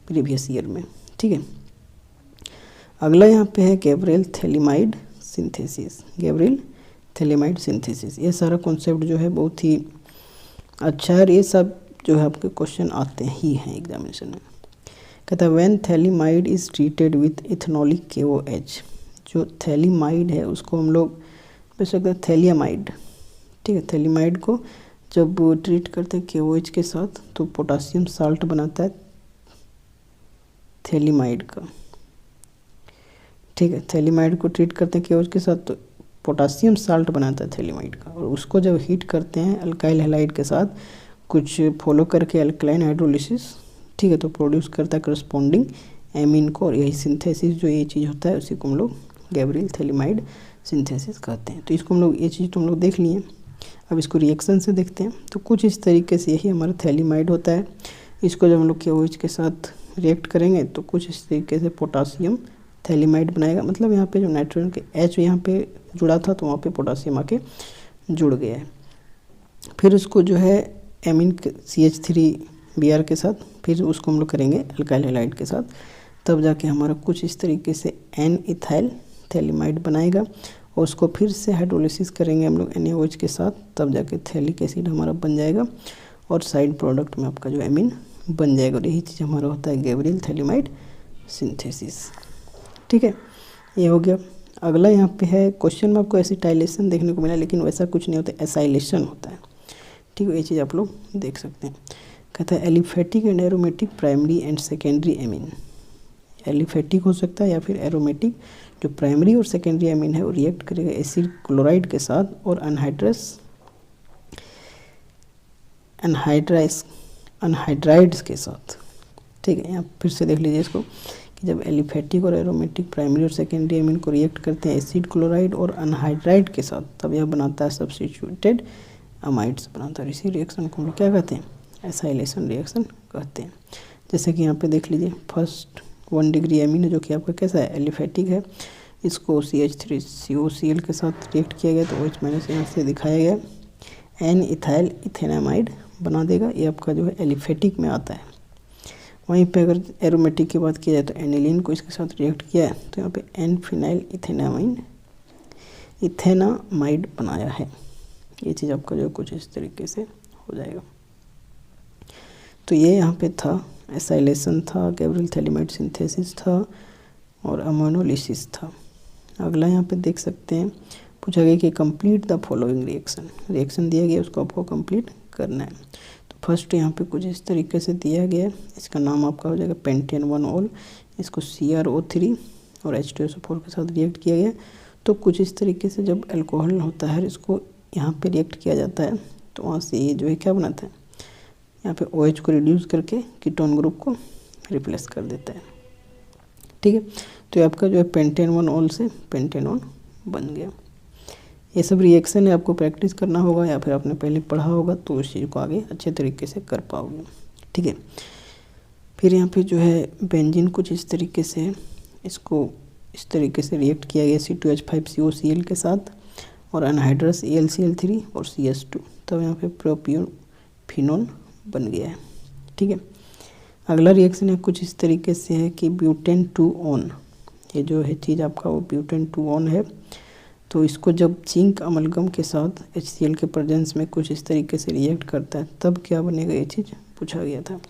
प्रीवियस ईयर में। ठीक है, अगला यहाँ पे है Gabriel phthalimide synthesis. Gabriel phthalimide synthesis, ये सारा कॉन्सेप्ट जो है बहुत ही अच्छा है। ये सब जो है आपके क्वेश्चन आते ही हैं एग्जामिनेशन में। कहता है when phthalimide is treated with ethanolic KOH, जो थैलिमाइड है उसको हम लोग बोल सकते हैं थैलियामाइड। ठीक है, थैलिमाइड को जब ट्रीट करते हैं KOH के साथ तो पोटासियम साल्ट बनाता है थैलिमाइड का। ठीक है, थैलिमाइड को ट्रीट करते हैं KOH के साथ तो पोटासियम साल्ट बनाता है थैलिमाइड का, और उसको जब हीट करते हैं अल्काइल हैलाइड के साथ कुछ फॉलो करके अल्कलाइन हाइड्रोलिसिस, ठीक है, तो प्रोड्यूस करता है करस्पॉन्डिंग एमीन को, और यही सिंथेसिस जो ये चीज़ होता है उसी को हम लोग गैब्रियल थैलिमाइड सिंथेसिस कहते हैं। तो इसको हम लोग ये चीज़ तो हम लोग देख लिए। अब इसको रिएक्शन से देखते हैं। तो कुछ इस तरीके से यही हमारा थैलिमाइड होता है। इसको जब हम लोग KOH के साथ रिएक्ट करेंगे तो कुछ इस तरीके से पोटासियम थैलिमाइड बनाएगा। मतलब यहाँ पे जो नाइट्रोजन के H यहाँ पे जुड़ा था तो वहाँ पे पोटासियम आके जुड़ गया है। फिर उसको जो है एमीन CH3Br के साथ, फिर उसको हम लोग करेंगे अल्काइल हैलाइड के साथ, तब जाके हमारा कुछ इस तरीके से एन इथाइल थैलिमाइड बनाएगा और उसको फिर से हाइड्रोलिसिस करेंगे हम लोग NaOH के साथ, तब जाके थैलिक एसिड हमारा बन जाएगा और साइड प्रोडक्ट में आपका जो एमीन बन जाएगा। और यही चीज़ हमारा होता है गैब्रियल थैलिमाइड सिंथेसिस। ठीक है, ये हो गया। अगला यहाँ पे है क्वेश्चन में आपको एसिटाइलेशन देखने को मिला, लेकिन वैसा कुछ नहीं होता, एसाइलेशन होता है। ठीक है, ये चीज़ आप लोग देख सकते हैं। कहता है aliphatic and aromatic primary and secondary amine. Aliphatic हो सकता है या फिर एरोमेटिक, जो प्राइमरी और सेकेंडरी एमीन है वो रिएक्ट करेगा एसिड क्लोराइड के साथ और अनहाइड्राइड्स के साथ। ठीक है, यहाँ फिर से देख लीजिए इसको कि जब एलिफेटिक और एरोमेटिक प्राइमरी और सेकेंडरी एमीन को रिएक्ट करते हैं एसिड क्लोराइड और अनहाइड्राइड के साथ, तब यह बनाता है सब्स्टिट्यूटेड अमाइड्स बनाता है। इसी रिएक्शन को हम लोग क्या कहते हैं, एसाइलेशन रिएक्शन कहते हैं। जैसे कि यहाँ पे देख लीजिए, फर्स्ट 1 डिग्री एमीन है जो कि आपका कैसा है, एलिफेटिक है, इसको CH3COCl के साथ रिएक्ट किया गया तो OH माइनस यहाँ से दिखाया गया, एन इथाइल इथेनामाइड बना देगा, ये आपका जो है एलिफेटिक में आता है। वहीं पे अगर एरोमेटिक की बात की जाए तो एनिलीन को इसके साथ रिएक्ट किया है तो यहाँ पे एन फिनाइल इथेनामाइड बनाया है। ये चीज़ आपका जो कुछ इस तरीके से हो जाएगा। तो ये यहाँ पे था, एसाइलेशन था, गैब्रियल थैलिमाइड सिंथेसिस था और अमोनोलिसिस था। अगला यहाँ पे देख सकते हैं, पूछा गया कि कंप्लीट द फॉलोइंग रिएक्शन दिया गया, उसको आपको कंप्लीट करना है। तो फर्स्ट यहाँ पे कुछ इस तरीके से दिया गया है, इसका नाम आपका हो जाएगा पेंटेन 1 ऑल, इसको CrO3 और H2SO4 के साथ रिएक्ट किया गया। तो कुछ इस तरीके से जब अल्कोहल होता है इसको यहाँ पे रिएक्ट किया जाता है तो वहाँ से ये जो है क्या बनाता है, यहाँ पे OH को रिड्यूस करके कीटोन ग्रुप को रिप्लेस कर देता है। ठीक है, तो ये आपका जो है पेंटेन 1 ऑल से पेंटेन 1 बन गया। ये सब रिएक्शन है, आपको प्रैक्टिस करना होगा या फिर आपने पहले पढ़ा होगा तो उस चीज़ को आगे अच्छे तरीके से कर पाओगे। ठीक है, फिर यहाँ पे जो है बेंजीन कुछ इस तरीके से, इसको इस तरीके से रिएक्ट किया गया C2H5COCl के साथ और अनहाइड्रस AlCl3 और CS2, तब यहाँ पे प्रोपियोफिनोन बन गया है। ठीक है, अगला रिएक्शन है कुछ इस तरीके से है कि ब्यूटेन 2 ऑन, ये जो है चीज़ आपका वो ब्यूटेन 2 ऑन है। तो इसको जब जिंक अमलगम के साथ HCl के प्रेजेंस में कुछ इस तरीके से रिएक्ट करता है तब क्या बनेगा, ये चीज़ पूछा गया था।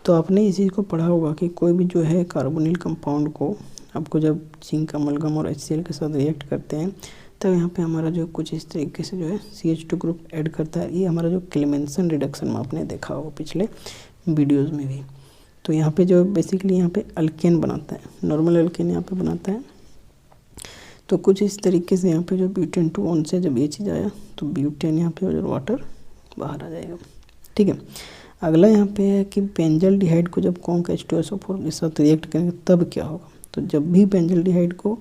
तो आपने इस चीज़ को पढ़ा होगा कि कोई भी जो है कार्बोनिल कंपाउंड को आपको जब जिंक अमलगम और HCl के साथ रिएक्ट करते हैं तब यहाँ पे हमारा जो कुछ इस तरीके से जो है CH2 ग्रुप ऐड करता है। ये हमारा जो क्लेमेंसन रिडक्शन में आपने देखा होगा पिछले वीडियोज़ में भी। तो यहाँ पे जो बेसिकली यहाँ पे अल्केन बनाता है, नॉर्मल अल्केन यहाँ पे बनाता है। तो कुछ इस तरीके से यहाँ पे जो ब्यूटेन 2 ऑन से जब ये चीज़ आया तो ब्यूटेन यहाँ पे और वाटर बाहर आ जाएगा। ठीक है, अगला यहाँ पे है कि बेंजल डिहाइड को जब कॉन्क H2SO4 के साथ रिएक्ट करेंगे तब क्या होगा। तो जब भी बेंजल डिहाइड को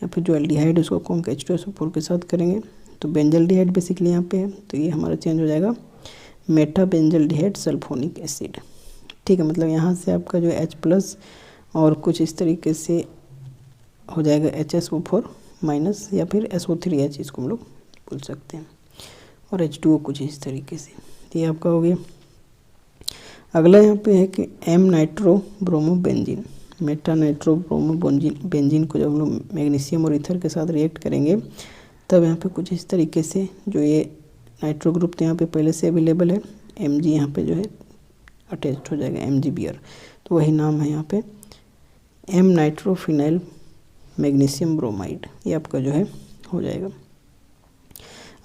या फिर जो एल्डिहाइड उसको कॉन्क H2SO4 के साथ करेंगे तो बेंजल डिहाइड बेसिकली यहाँ पे है, तो ये हमारा चेंज हो जाएगा मेटा बेंजल डिहाइड सल्फोनिक एसिड। ठीक है, मतलब यहाँ से आपका जो H+ और कुछ इस तरीके से हो जाएगा HSO4- या फिर SO3H, इसको हम लोग बोल सकते हैं, और H2O कुछ इस तरीके से। ये आपका हो गया। अगला यहाँ पे है कि m nitro bromo benzene, meta nitro bromo benzene को जब हम लोग मैग्नीशियम और ईथर के साथ रिएक्ट करेंगे तब यहाँ पे कुछ इस तरीके से जो ये नाइट्रो ग्रुप तो यहाँ पे पहले से अवेलेबल है, Mg यहाँ पे जो है अटैच्ड हो जाएगा MgBr, तो वही नाम है यहाँ पे एम नाइट्रोफिनाइल मैग्नीशियम ब्रोमाइड, ये आपका जो है हो जाएगा।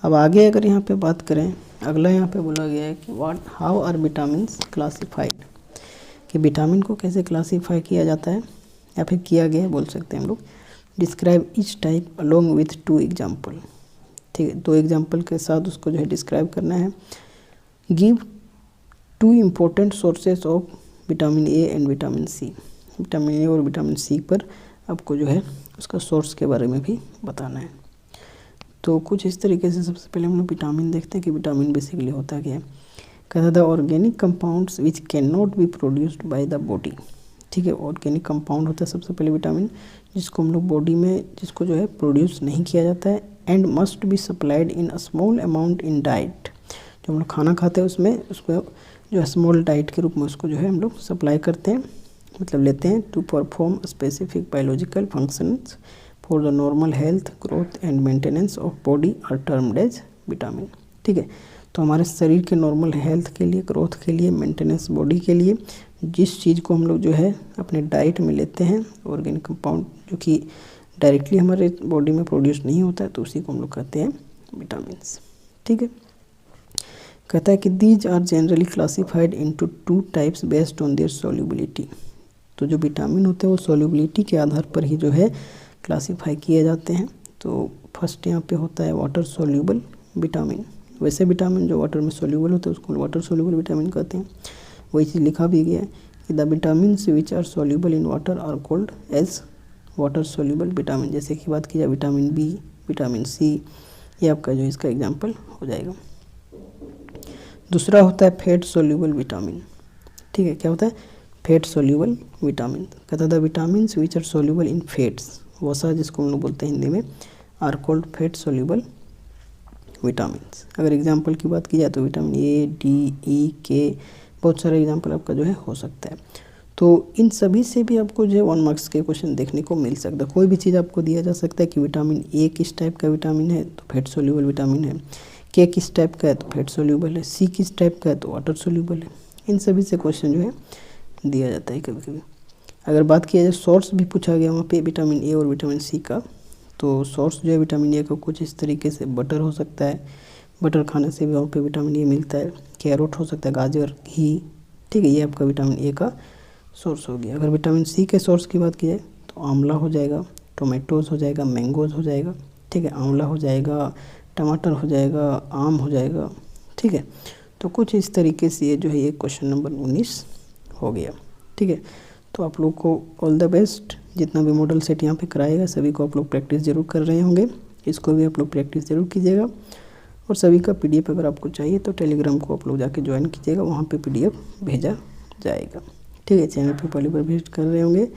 अब आगे अगर यहाँ पे बात करें, अगला यहाँ पे बोला गया है कि हाउ आर विटामिन्स क्लासिफाइड, कि विटामिन को कैसे क्लासीफाई किया जाता है या फिर किया गया है बोल सकते हैं हम लोग। Describe each type along with 2 example. ठीक है, 2 एग्जाम्पल के साथ उसको जो है डिस्क्राइब करना है। Give 2 important sources of vitamin A and vitamin C, vitamin A और विटामिन सी पर आपको जो है उसका सोर्स के बारे में भी बताना है। तो कुछ इस तरीके से सबसे पहले हम लोग विटामिन देखते हैं कि विटामिन बेसिकली होता क्या है। कहता था organic compounds which can not be produced by the body. ठीक है, ऑर्गेनिक कंपाउंड होता है सबसे पहले विटामिन, जिसको हम लोग बॉडी में जिसको जो है प्रोड्यूस नहीं किया जाता है, and must be supplied in a small amount in diet, जो हम लोग खाना खाते हैं उसमें उसको जो है स्मॉल डाइट के रूप में उसको जो है हम लोग सप्लाई करते हैं, मतलब लेते हैं to perform specific biological functions for the normal health growth and maintenance of body are termed as vitamin. ठीक है, तो हमारे शरीर के नॉर्मल हेल्थ के लिए, ग्रोथ के लिए, मेंटेनेंस बॉडी के लिए जिस चीज़ को हम लोग जो है अपने डाइट में लेते हैं, ऑर्गेनिक कंपाउंड जो कि डायरेक्टली हमारे बॉडी में प्रोड्यूस नहीं होता है, तो उसी को हम लोग कहते हैं विटामिन्स। ठीक है, कहता है कि these are generally classified into 2 types based on their solubility. तो जो विटामिन होते हैं वो सॉल्युबिलिटी के आधार पर ही जो है क्लासिफाई किए जाते हैं। तो फर्स्ट यहाँ पे होता है वाटर सॉल्युबल विटामिन। वैसे विटामिन जो वाटर में सॉल्युबल होते हैं उसको वाटर सॉल्युबल विटामिन कहते हैं। वही चीज़ लिखा भी गया है कि the vitamins which are soluble in water are called as water soluble vitamin. जैसे कि बात की जाए विटामिन बी, विटामिन सी, ये आपका जो इसका एग्जाम्पल हो जाएगा। दूसरा होता है फैट सॉल्युबल विटामिन। ठीक है, क्या होता है? Fat soluble vitamin. कहता है the vitamins which are soluble in fats, वसा जिसको हम लोग बोलते हैं हिंदी में, are called fat soluble vitamins. अगर एग्जाम्पल की बात की जाए तो विटामिन ए, डी, ई, के, बहुत सारे एग्जाम्पल आपका जो है हो सकता है। तो इन सभी से भी आपको जो है 1 मार्क्स के क्वेश्चन देखने को मिल सकता है। कोई भी चीज़ आपको दिया जा सकता है कि विटामिन ए किस टाइप का विटामिन है तो फैट सॉल्युबल विटामिन है, के किस टाइप का है तो फैट सॉल्युबल है, सी किस टाइप का है तो वाटर सॉल्युबल है। इन सभी से क्वेश्चन जो है दिया जाता है कभी कभी। अगर बात किया जाए सोर्स भी पूछा गया वहाँ पे विटामिन ए और विटामिन सी का, तो सोर्स जो है विटामिन ए का कुछ इस तरीके से बटर हो सकता है, बटर खाने से भी वहाँ पे विटामिन ए मिलता है, कैरोट हो सकता है, गाजर, घी। ठीक है, ये आपका विटामिन ए का सोर्स हो गया। अगर विटामिन सी के सोर्स की बात की जाए तो आंवला हो जाएगा, टोमेटोज़ हो जाएगा, मैंगोज़ हो जाएगा। ठीक है, आंवला हो जाएगा, टमाटर हो जाएगा, आम हो जाएगा। ठीक है, तो कुछ इस तरीके से ये जो है ये क्वेश्चन नंबर 19 हो गया। ठीक है, तो आप लोग को ऑल द बेस्ट। जितना भी मॉडल सेट यहाँ पे कराएगा सभी को आप लोग प्रैक्टिस ज़रूर कर रहे होंगे, इसको भी आप लोग प्रैक्टिस ज़रूर कीजिएगा। और सभी का पीडीएफ अगर आपको चाहिए तो टेलीग्राम को आप लोग जाके ज्वाइन कीजिएगा, वहाँ पे पीडीएफ भेजा जाएगा। ठीक है, चैनल पे पहली बार विजिट कर रहे होंगे,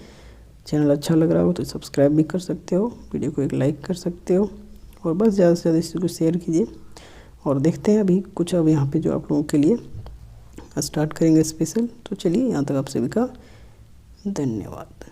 चैनल अच्छा लग रहा हो तो सब्सक्राइब भी कर सकते हो, वीडियो को एक लाइक कर सकते हो, और बस ज़्यादा से ज़्यादा इसको शेयर कीजिए। और देखते हैं अभी कुछ अब यहाँ पे जो आप लोगों के लिए स्टार्ट करेंगे स्पेशल। तो चलिए, यहाँ तक आप सभी का धन्यवाद।